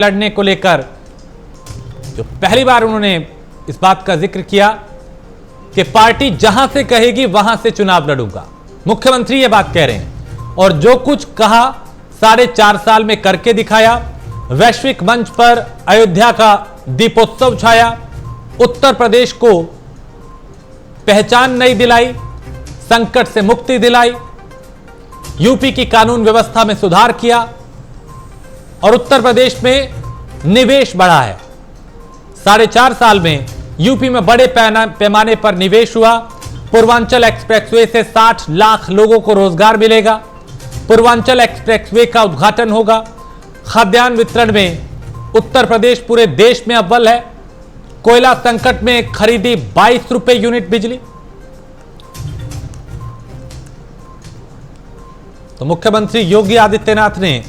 लड़ने को लेकर जो पहली बार उन्होंने इस बात का जिक्र किया कि पार्टी जहां से कहेगी वहां से चुनाव लड़ूंगा। मुख्यमंत्री ये बात कह रहे हैं और जो कुछ कहा 4.5 साल में करके दिखाया। वैश्विक मंच पर अयोध्या का दीपोत्सव छाया, उत्तर प्रदेश को पहचान नई दिलाई, संकट से मुक्ति दिलाई, यूपी की कानून व्यवस्था में सुधार किया और उत्तर प्रदेश में निवेश बढ़ा है। 4.5 साल में यूपी में बड़े पैमाने पर निवेश हुआ। पूर्वांचल एक्सप्रेसवे से 60 लाख लोगों को रोजगार मिलेगा। पूर्वांचल एक्सप्रेसवे का उद्घाटन होगा। खाद्यान्न वितरण में उत्तर प्रदेश पूरे देश में अव्वल है। कोयला संकट में खरीदी 22 रुपए यूनिट बिजली। तो मुख्यमंत्री योगी आदित्यनाथ ने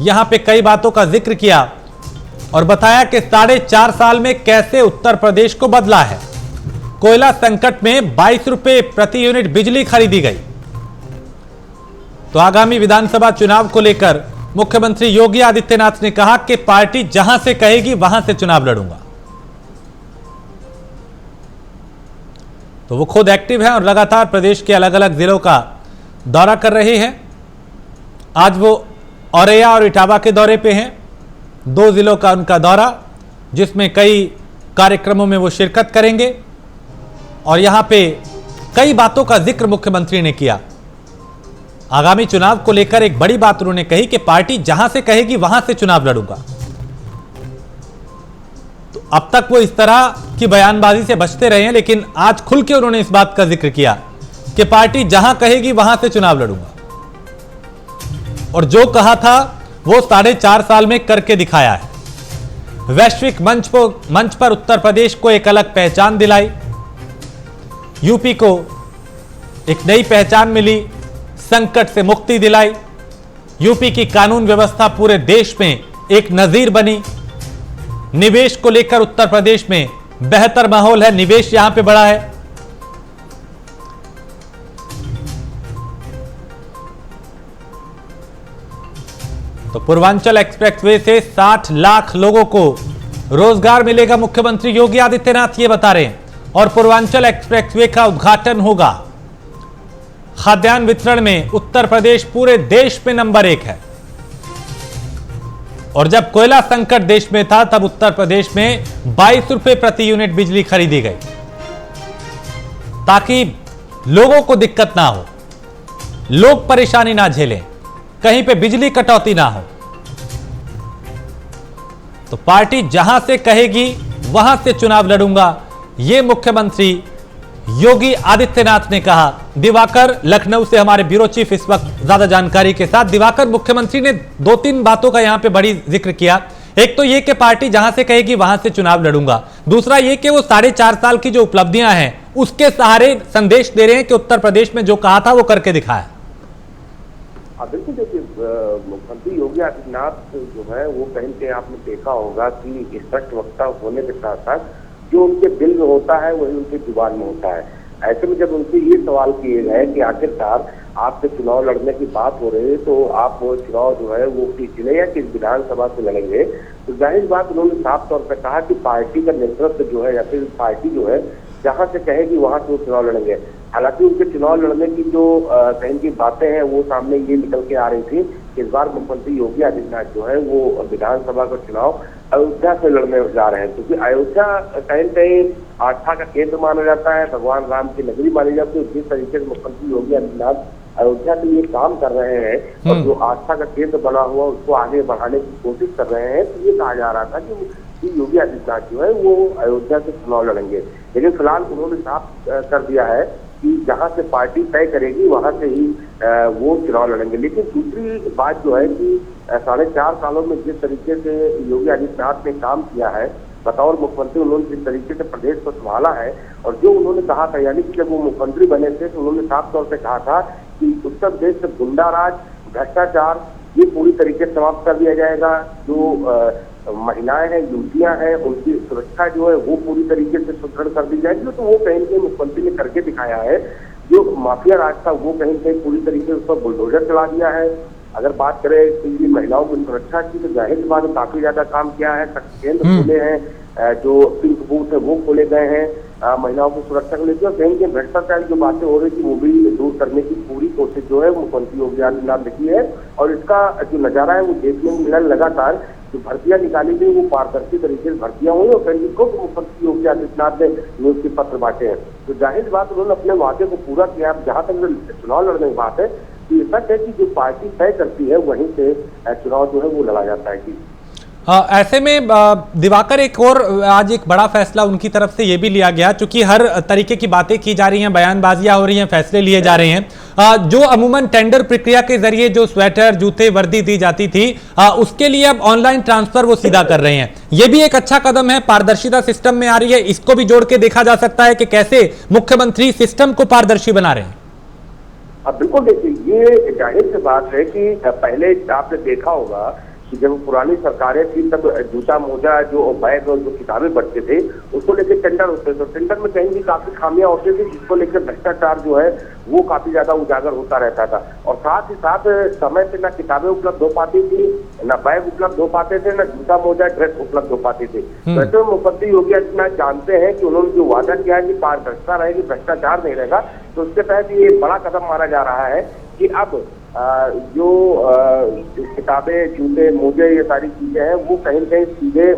यहां पे कई बातों का जिक्र किया और बताया कि 4.5 साल में कैसे उत्तर प्रदेश को बदला है। कोयला संकट में 22 रुपए प्रति यूनिट बिजली खरीदी गई। तो आगामी विधानसभा चुनाव को लेकर मुख्यमंत्री योगी आदित्यनाथ ने कहा कि पार्टी जहां से कहेगी वहां से चुनाव लड़ूंगा। तो वो खुद एक्टिव है और लगातार प्रदेश के अलग अलग जिलों का दौरा कर रहे हैं। आज वो औरैया और इटावा के दौरे पे हैं। 2 जिलों का उनका दौरा, जिसमें कई कार्यक्रमों में वो शिरकत करेंगे और यहां पे कई बातों का जिक्र मुख्यमंत्री ने किया। आगामी चुनाव को लेकर एक बड़ी बात उन्होंने कही कि पार्टी जहां से कहेगी वहां से चुनाव लड़ूंगा। तो अब तक वो इस तरह की बयानबाजी से बचते रहे हैं, लेकिन आज खुल के उन्होंने इस बात का जिक्र किया कि पार्टी जहां कहेगी वहां से चुनाव लड़ूंगा और जो कहा था वो 4.5 साल में करके दिखाया है। वैश्विक मंच पर उत्तर प्रदेश को एक अलग पहचान दिलाई, यूपी को एक नई पहचान मिली, संकट से मुक्ति दिलाई, यूपी की कानून व्यवस्था पूरे देश में एक नजीर बनी। निवेश को लेकर उत्तर प्रदेश में बेहतर माहौल है, निवेश यहां पे बढ़ा है। तो पूर्वांचल एक्सप्रेसवे से 60 लाख लोगों को रोजगार मिलेगा, मुख्यमंत्री योगी आदित्यनाथ ये बता रहे हैं। और पूर्वांचल एक्सप्रेसवे का उद्घाटन होगा। खाद्यान्न वितरण में उत्तर प्रदेश पूरे देश में नंबर 1 है और जब कोयला संकट देश में था तब उत्तर प्रदेश में 22 रुपए प्रति यूनिट बिजली खरीदी गई ताकि लोगों को दिक्कत ना हो, लोग परेशानी ना झेलें, कहीं पे बिजली कटौती ना हो। तो पार्टी जहां से कहेगी वहां से चुनाव लड़ूंगा, यह मुख्यमंत्री योगी आदित्यनाथ ने कहा। दिवाकर लखनऊ से हमारे ब्यूरो चीफ इस वक्त ज्यादा जानकारी के साथ। दिवाकर, मुख्यमंत्री ने 2-3 बातों का यहां पे बड़ी जिक्र किया। एक तो यह कि पार्टी जहां से कहेगी वहां से चुनाव लड़ूंगा, दूसरा यह कि वो 4.5 साल की जो उपलब्धियां हैं उसके सहारे संदेश दे रहे हैं कि उत्तर प्रदेश में जो कहा था वो करके दिखाया। बिल्कुल, देखिए मुख्यमंत्री योगी आदित्यनाथ जो है वो कहीं से आपने देखा होगा कि स्पष्ट वक्ता होने के साथ साथ जो उनके दिल में होता है वही उनके जुबान में होता है। ऐसे में जब उनसे ये सवाल किए गए कि आखिरकार आपसे चुनाव लड़ने की बात हो रही है तो आप वो चुनाव जो है वो किस जिले या किस विधानसभा से लड़ेंगे, तो जाहिर बात उन्होंने साफ तौर पर कहा कि पार्टी का नेतृत्व जो है या फिर पार्टी जो है जहां से कहेगी वहां से वो चुनाव लड़ेंगे। हालांकि उनके चुनाव लड़ने की जो कहीं की बातें हैं वो सामने ये निकल के आ रही थी कि इस बार मुख्यमंत्री योगी आदित्यनाथ जो है वो विधानसभा का चुनाव अयोध्या से लड़ने जा रहे हैं, क्योंकि अयोध्या कहीं कहीं आस्था का केंद्र माना जाता है, भगवान राम की नगरी मानी जाती है। जिस तरीके से मुख्यमंत्री योगी आदित्यनाथ अयोध्या के लिए काम कर रहे हैं और जो आस्था का केंद्र बना हुआ उसको आगे बढ़ाने की कोशिश कर रहे हैं, तो ये कहा जा रहा था कि योगी आदित्यनाथ जो है वो अयोध्या से चुनाव लड़ेंगे। लेकिन फिलहाल उन्होंने साफ कर दिया है कि जहां से पार्टी तय करेगी वहां से ही वो चुनाव लड़ेंगे। लेकिन दूसरी बात जो है कि 4.5 सालों में जिस तरीके से योगी आदित्यनाथ ने काम किया है बतौर मुख्यमंत्री, उन्होंने जिस तरीके से प्रदेश को संभाला है और जो उन्होंने कहा था, यानी कि जब वो मुख्यमंत्री बने थे तो उन्होंने साफ तौर पर कहा था कि उत्तर प्रदेश से गुंडाराज, भ्रष्टाचार ये पूरी तरीके से समाप्त कर दिया जाएगा। जो महिलाएं हैं, युवतियां हैं, उनकी सुरक्षा जो है वो पूरी तरीके से सुदृढ़ कर दी जाएगी। तो वो कहीं कहीं मुख्यमंत्री ने करके दिखाया है। जो माफिया राज था वो कहीं कहीं पूरी तरीके से उस पर बुलडोजर चला दिया है। अगर बात करें तो ये महिलाओं की सुरक्षा की, तो जाहिर सी बात है काफी ज्यादा काम किया है। केंद्र खोले हैं, जो पिंक बूथ है वो खोले गए हैं महिलाओं की सुरक्षा को लेकर। कहीं के भ्रष्टाचार जो बातें हो रही थी वो भी दूर करने की पूरी कोशिश जो है मुख्यमंत्री योगी आदित्यनाथ ने की है। और इसका जो नजारा है वो देखने को मिला। लगातार जो भर्तियां निकाली गई वो पारदर्शी तरीके से भर्तियां हुई और कैंडिडेट को मुख्यमंत्री योगी आदित्यनाथ ने नियुक्ति पत्र बांटे हैं। तो जाहिर बात उन्होंने अपने वादे को पूरा किया। अब जहां तक चुनाव लड़ने की बात है तो ये सच है कि जो पार्टी तय करती है वहीं से चुनाव जो है वो लड़ा जाता है कि ऐसे में दिवाकर एक और आज एक बड़ा फैसला उनकी तरफ से ये भी लिया गया, चूंकि हर तरीके की बातें की जा रही हैं, बयानबाजियां हो रही हैं, फैसले लिए जा रहे हैं। जो अमूमन टेंडर प्रक्रिया के जरिए जो स्वेटर, जूते, वर्दी दी जाती थी, उसके लिए अब ऑनलाइन ट्रांसफर वो सीधा कर रहे हैं। ये भी एक अच्छा कदम है, पारदर्शिता सिस्टम में आ रही है। इसको भी जोड़ के देखा जा सकता है कि कैसे मुख्यमंत्री सिस्टम को पारदर्शी बना रहे हैं। अब बिल्कुल देखिए, ये जाहिर सी बात है कि पहले आपने देखा होगा कि जब पुरानी सरकारें थी तब जूता, मोजा, जो बैग और जो किताबें बढ़ते थे उसको लेकर टेंडर होते थे। टेंडर में कहीं भी काफी खामियां होती थी, जिसको लेकर भ्रष्टाचार जो है वो काफी ज्यादा उजागर होता रहता था। और साथ ही साथ समय पे ना किताबें उपलब्ध हो पाती थी, ना बैग उपलब्ध हो पाते थे, ना जूता, मोजा, ड्रेस उपलब्ध हो पाती थी। वैसे मुख्यमंत्री योगी आदित्यनाथ जानते हैं कि उन्होंने जो वादा किया है कि पारदर्शिता रहेगी, भ्रष्टाचार नहीं रहेगा, तो उसके तहत ये बड़ा कदम माना जा रहा है कि अब जो किताबें, जूते, मोजे, ये सारी चीजें हैं वो कहीं न कहीं सीधे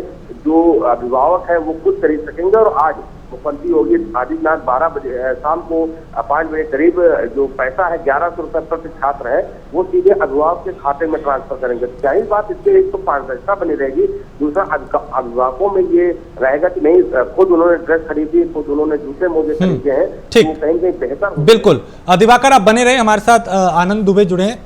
जो अभिभावक है वो खुद खरीद सकेंगे। और आज मुख्यमंत्री योगी आदित्यनाथ 12 बजे शाम को 5 बजे करीब जो पैसा है 1100 रुपए प्रति छात्र है वो सीधे अभिभावक के खाते में ट्रांसफर करेंगे। जाहिर बात, इससे एक तो पारदर्शिता बनी रहेगी, दूसरा अभिभावकों में ये रहेगा कि नहीं खुद उन्होंने ड्रेस खरीदी, खुद उन्होंने जूते मोजे खरीदे हैं, तो कहीं कहीं बेहतर। बिल्कुल, दिवाकर आप बने रहे, हमारे साथ आनंद दुबे जुड़े हैं,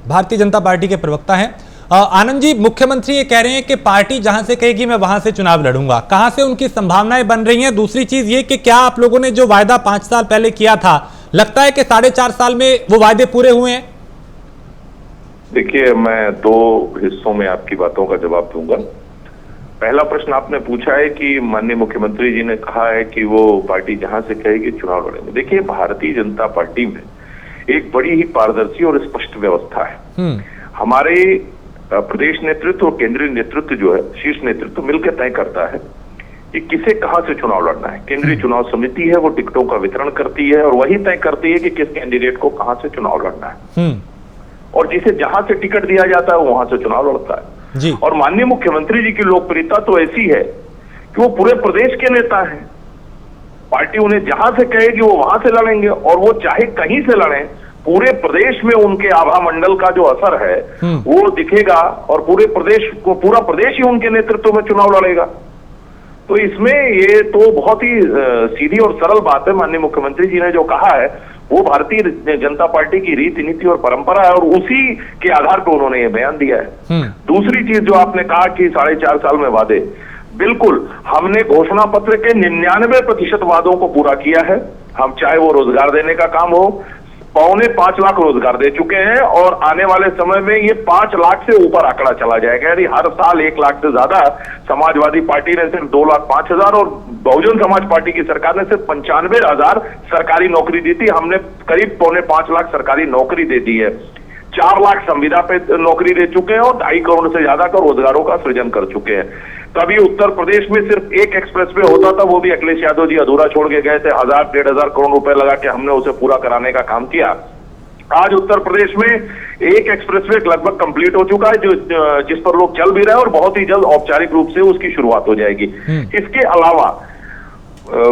भारतीय जनता पार्टी के प्रवक्ता हैं। आनंद जी, मुख्यमंत्री ये कह रहे हैं कि पार्टी जहां से कहेगी मैं वहां से चुनाव लड़ूंगा, कहां से उनकी संभावनाएं बन रही हैं? दूसरी चीज ये कि क्या आप लोगों ने जो वायदा 5 साल पहले किया था, लगता है कि 4.5 साल में वो वायदे पूरे हुए हैं? देखिए, मैं 2 हिस्सों में आपकी बातों का जवाब दूंगा। पहला प्रश्न आपने पूछा है कि माननीय मुख्यमंत्री जी ने कहा है कि वो पार्टी जहां से कहेगी चुनाव लड़ेंगे। देखिए, भारतीय जनता पार्टी में एक बड़ी ही पारदर्शी और स्पष्ट व्यवस्था है। हमारे प्रदेश नेतृत्व और केंद्रीय नेतृत्व जो है, शीर्ष नेतृत्व मिलकर तय करता है कि किसे कहां से चुनाव लड़ना है। केंद्रीय चुनाव समिति है, वो टिकटों का वितरण करती है और वही तय करती है कि किस कैंडिडेट को कहां से चुनाव लड़ना है, और जिसे जहां से टिकट दिया जाता है वो वहां से चुनाव लड़ता है जी। और माननीय मुख्यमंत्री जी की लोकप्रियता तो ऐसी है कि वो पूरे प्रदेश के नेता हैं। पार्टी उन्हें जहां से कहेगी वो वहां से लड़ेंगे, और वो चाहे कहीं से लड़ें, पूरे प्रदेश में उनके आभा मंडल का जो असर है वो दिखेगा और पूरा प्रदेश ही उनके नेतृत्व में चुनाव लड़ेगा। तो इसमें ये तो बहुत ही सीधी और सरल बात है। माननीय मुख्यमंत्री जी ने जो कहा है वो भारतीय जनता पार्टी की रीति नीति और परंपरा है, और उसी के आधार पर उन्होंने ये बयान दिया है। दूसरी चीज जो आपने कहा कि 4.5 साल में वादे, बिल्कुल हमने घोषणा पत्र के 99% वादों को पूरा किया है। हम चाहे वो रोजगार देने का काम हो, 4.25 लाख रोजगार दे चुके हैं, और आने वाले समय में ये 5 लाख से ऊपर आंकड़ा चला जाएगा। यानी हर साल 1 लाख से ज्यादा समाजवादी पार्टी ने सिर्फ 2,05,000 और बहुजन समाज पार्टी की सरकार ने सिर्फ 95,000 सरकारी नौकरी दी थी। हमने करीब 4.25 लाख सरकारी नौकरी दे दी है। 4 लाख संविदा पे नौकरी दे चुके हैं और 2.5 करोड़ से ज्यादा का रोजगारों का सृजन कर चुके हैं। तभी उत्तर प्रदेश में सिर्फ एक एक्सप्रेसवे होता था, वो भी अखिलेश यादव जी अधूरा छोड़ के गए थे। 1,000-1,500 करोड़ रुपए लगा के हमने उसे पूरा कराने का काम किया। आज उत्तर प्रदेश में एक एक्सप्रेसवे लगभग कंप्लीट हो चुका है, जिस पर लोग चल भी रहे हैं, और बहुत ही जल्द औपचारिक रूप से उसकी शुरुआत हो जाएगी। इसके अलावा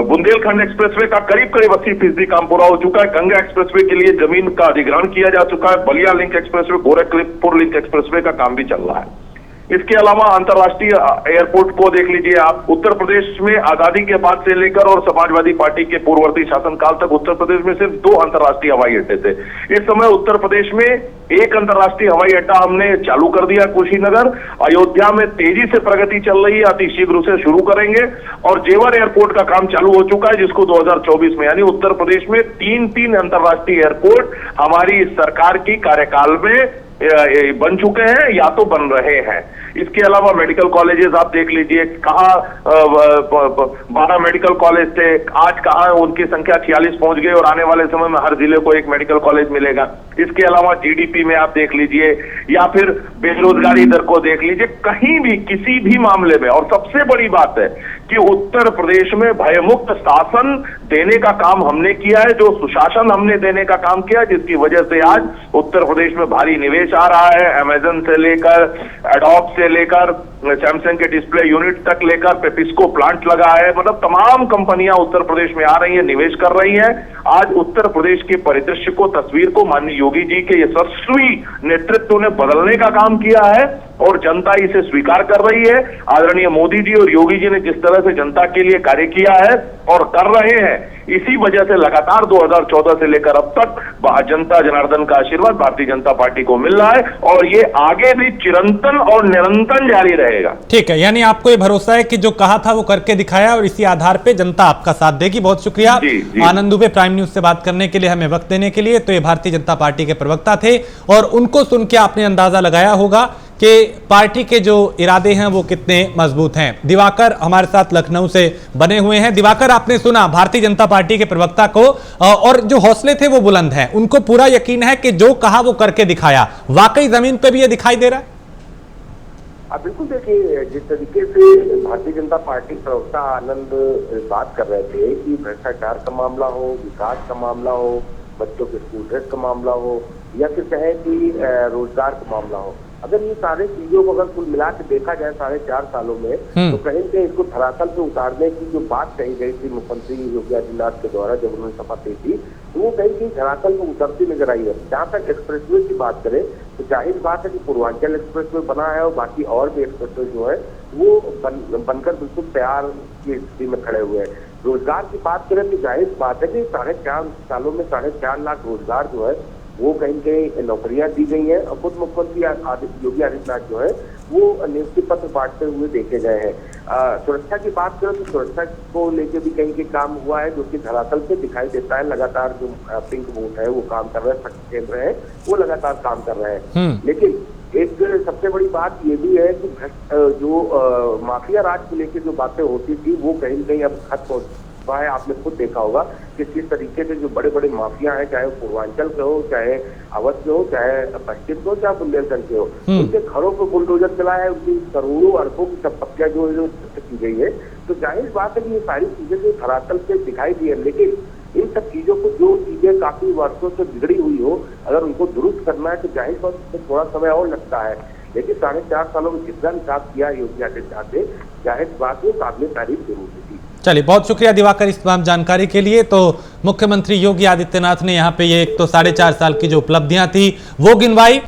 बुंदेलखंड एक्सप्रेसवे का करीब 80% काम पूरा हो चुका है। गंगा एक्सप्रेसवे के लिए जमीन का अधिग्रहण किया जा चुका है। Ballia link expressway, Gorakhpur link expressway का काम भी चल रहा है। इसके अलावा अंतर्राष्ट्रीय एयरपोर्ट को देख लीजिए आप। उत्तर प्रदेश में आजादी के बाद से लेकर और समाजवादी पार्टी के पूर्ववर्ती शासनकाल तक उत्तर प्रदेश में सिर्फ 2 अंतर्राष्ट्रीय हवाई अड्डे थे। इस समय उत्तर प्रदेश में एक अंतर्राष्ट्रीय हवाई अड्डा हमने चालू कर दिया, कुशीनगर। अयोध्या में तेजी से प्रगति चल रही है, अति शीघ्र उसे शुरू करेंगे। और जेवर एयरपोर्ट का काम चालू हो चुका है, जिसको 2024 में, यानी उत्तर प्रदेश में 3 अंतर्राष्ट्रीय एयरपोर्ट हमारी सरकार की कार्यकाल में बन चुके हैं या तो बन रहे हैं। इसके अलावा मेडिकल कॉलेजेस आप देख लीजिए, कहाँ 12 मेडिकल कॉलेज थे, आज कहाँ उनकी संख्या 46 पहुंच गई, और आने वाले समय में हर जिले को एक मेडिकल कॉलेज मिलेगा। इसके अलावा जीडीपी में आप देख लीजिए या फिर बेरोजगारी दर को देख लीजिए, कहीं भी किसी भी मामले में। और सबसे बड़ी बात है कि उत्तर प्रदेश में भयमुक्त शासन देने का काम हमने किया है, जो सुशासन हमने देने का काम किया, जिसकी वजह से आज उत्तर प्रदेश में भारी निवेश आ रहा है। अमेजन से लेकर, एडोब से लेकर, सैमसंग के डिस्प्ले यूनिट तक लेकर पेप्सिको प्लांट लगा है, मतलब तमाम कंपनियां उत्तर प्रदेश में आ रही हैं, निवेश कर रही हैं। आज उत्तर प्रदेश के परिदृश्य को, तस्वीर को माननीय योगी जी के यशस्वी नेतृत्व ने बदलने का काम किया है और जनता इसे स्वीकार कर रही है। आदरणीय मोदी जी और योगी जी ने जिस तरह से जनता के लिए कार्य किया है और कर रहे हैं, इसी वजह से लगातार 2014 से लेकर अब तक जनता जनार्दन का आशीर्वाद भारतीय जनता पार्टी को मिल रहा है और ये आगे भी चिरंतन और निरंतर जारी रहेगा। ठीक है, यानी आपको ये भरोसा है कि जो कहा था वो करके दिखाया और इसी आधार पे जनता आपका साथ देगी। बहुत शुक्रिया आनंद दुबे प्राइम न्यूज से बात करने के लिए, हमें वक्त देने के लिए। तो ये भारतीय जनता पार्टी के प्रवक्ता थे और उनको सुन के आपने अंदाजा लगाया होगा कि पार्टी के जो इरादे हैं वो कितने मजबूत हैं। दिवाकर हमारे साथ लखनऊ से बने हुए हैं। दिवाकर, आपने सुना भारतीय जनता पार्टी के प्रवक्ता को और जो हौसले थे वो बुलंद हैं, उनको पूरा यकीन है कि जो कहा वो करके दिखाया। वाकई जमीन पे भी ये दिखाई दे रहा है? आप बिल्कुल देखिए, जिस तरीके से भारतीय जनता पार्टी प्रवक्ता आनंद बात कर रहे थे कि भ्रष्टाचार का मामला हो, विकास का मामला हो, बच्चों के स्कूल ड्रेस का मामला हो या फिर कहें कि रोजगार का मामला हो, अगर ये सारे चीजों को अगर कुल मिला के देखा जाए 4.5 सालों में, तो कहीं से इसको धरातल पे उतारने की जो बात कही गई थी मुख्यमंत्री योगी आदित्यनाथ के द्वारा जब उन्होंने शपथ ली थी, तो वो कहीं धरातल पे उतरती नजर आई है। जहाँ तक एक्सप्रेसवे की बात करें तो जाहिर बात है कि पूर्वांचल एक्सप्रेसवे बना है और बाकी और भी एक्सप्रेसवे जो है वो बनकर बिल्कुल तैयार की स्थिति में खड़े हुए हैं। रोजगार की बात करें तो जाहिर बात है कि 4.5 सालों में 4.5 लाख रोजगार जो है वो कहीं कहीं नौकरियां दी गई हैं और खुद मुख्यमंत्री योगी आदित्यनाथ जो है वो नियुक्ति पत्र बांटते हुए देखे गए हैं। सुरक्षा की बात करें तो सुरक्षा को लेकर भी कहीं के काम हुआ है, जो कि धरातल पे दिखाई देता है। लगातार जो पिंक बूथ है वो काम कर रहे हैं, शक्ति केंद्र है वो लगातार काम कर रहे हैं। लेकिन एक सबसे बड़ी बात ये भी है कि जो माफिया राज को लेकर जो बातें होती थी वो कहीं न कहीं अब खत्म हो है। आपने खुद देखा होगा कि किस तरीके से जो बड़े बड़े माफिया हैं, चाहे पूर्वांचल के हो, चाहे अवध के हो, चाहे पश्चिम के हो, चाहे बुंदेलखंड के हो, उनके घरों पर बुलडोजर चला है, उनकी करोड़ों अरबों की संपत्तियां जो की गई है। तो जाहिर बात है कि ये सारी चीजें जो धरातल पे दिखाई दी है, लेकिन इन सब चीजों को जो चीजें काफी वर्षों से बिगड़ी हुई हो, अगर उनको दुरुस्त करना है तो जाहिर बात है थोड़ा समय और लगता है। लेकिन 4.5 सालों में जितना हिसाब किया योगी आदित्यनाथ ने, जाहिर बात है काबिल तारीफ जरूर थी। चलिए, बहुत शुक्रिया दिवाकर इस तमाम जानकारी के लिए। तो मुख्यमंत्री योगी आदित्यनाथ ने यहाँ पे ये एक तो 4.5 साल की जो उपलब्धियां थी वो गिनवाई।